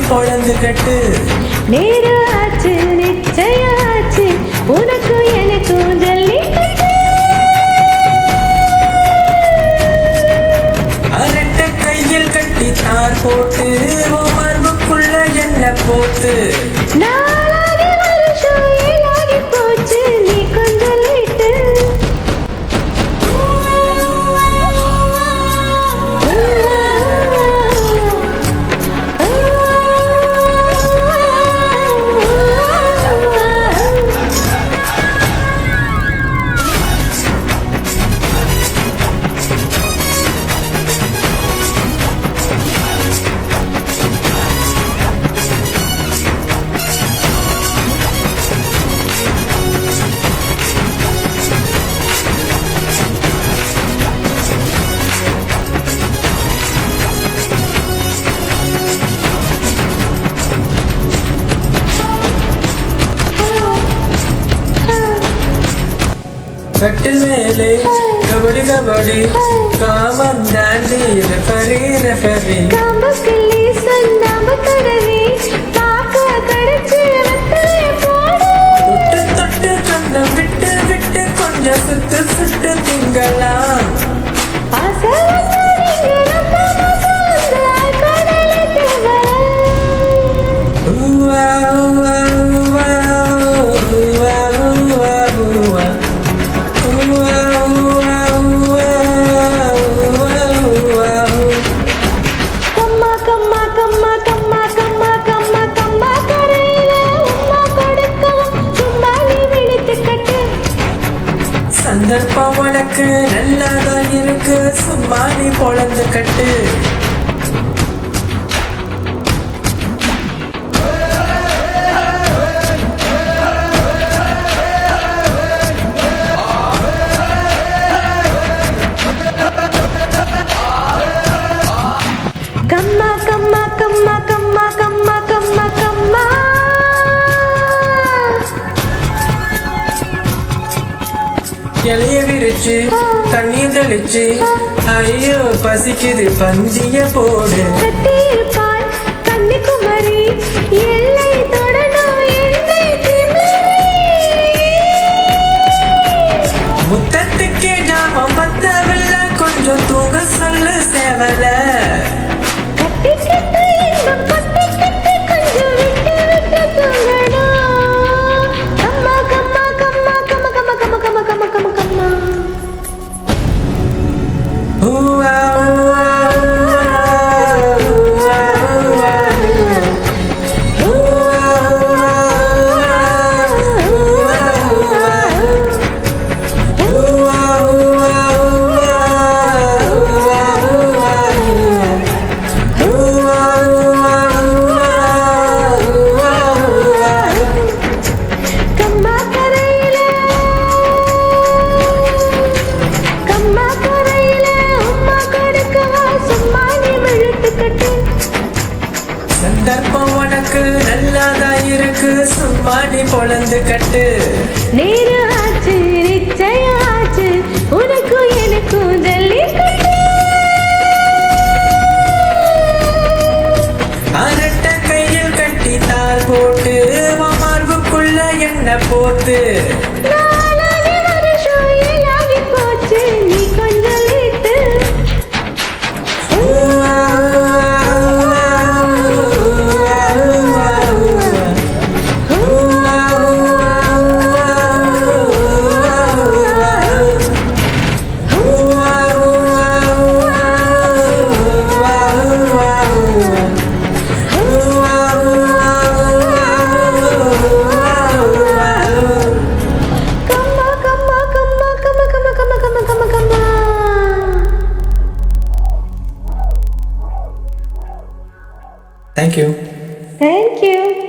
பொழந்து கட்டு. நேரம் ஆச்சு நிச்சயம் ஆச்சு உனக்கும் எனக்கும் ஜல்லிக்கட்டு. அரட்ட கையில் கட்டி தார் போட்டு மார்புக்குள்ள என்ன போட்டு. நாளாகி வருஷம் ஏழாகி போச்சு நீ கொஞ்சம் லேட்டு. கட்டு மேலே கபடி கபடி காமம் தாண்டி ரெஃபரி ரெஃபரி. காம்பக்கிள்ளி சொன்னாம தடவி பாக்க கடிச்சு வெத்தலைய போடு. தொட்டு தொட்டு கண்ணம் விட்டு விட்டு கொஞ்சம் சுட்டு சுட்டு திங்கலாம். ஆசை வந்தா நீங்க ரொம்ப மசாலா கடலை தேவை. ஊவா ஊவா ஊவா ஊவா ஊவா ஊவா. கம்மா கம்மா கம்மா கம்மா கம்மா கம்மா கம்மா கரையில உம்மா கொடுக்கவும் சும்மா நீ விழித்து கட்டு. சந்தர்ப்பம் உனக்கு நல்லாதான் இருக்கு சும்மா நீ பொழந்து கட்டு. கம்மா கம்மா கம்மா கம்மா கம்மா கம்மா கம்மா. இலைய விரிச்சு தண்ணீர் தெளிச்சு ஐயோ பசிக்குது பந்திய போடு. கட்டியிருப்பாள் கன்னிக்குமரி எல்லை தொடணும் என்னை திமிரி. முத்தத்துக்கே ஜாமம் பத்தவில்லை கொஞ்சம் தூங்க சொல்லு சேவல. கட்டிக்கிட்டு இன்பம் கொட்டிக்கிட்டு கொஞ்சம் விட்டு விட்டு தூங்கணும். கம்மா கம்மா கம்மா கம்மா கம்மா கம்மா கம்மா கம்மா கம்மா கம்மா. ஊவா ஊவா ஊவா ஊவா ஊவா. ஊவா ஊவா ஊவா ஊவா கம்மா கரையில கம்மா கரையில உம்மா கொடுக்கவா சும்மா நீ விழித்து கட்டு. சந்தர்ப்பம் உனக்கு நல்லாதான் இருக்கு சும்மா நீ பொழந்து கட்டு. நேரம் ஆச்சு நிச்சயம் ஆச்சு உனக்கும் எனக்கும் ஜல்லிக்கட்டு. அரட்ட கையில் கட்டி தார் போட்டு மார்புக்குள்ள என்ன போட்டு. நாளாகி வருஷம் ஏழாகி போச்சு நீ கொஞ்சம் late. Uva Uva Uva Uva Uva. Uva Uva Uva Uva Uva. Comma comma comma comma comma comma comma comma comma. Thank you. Thank you.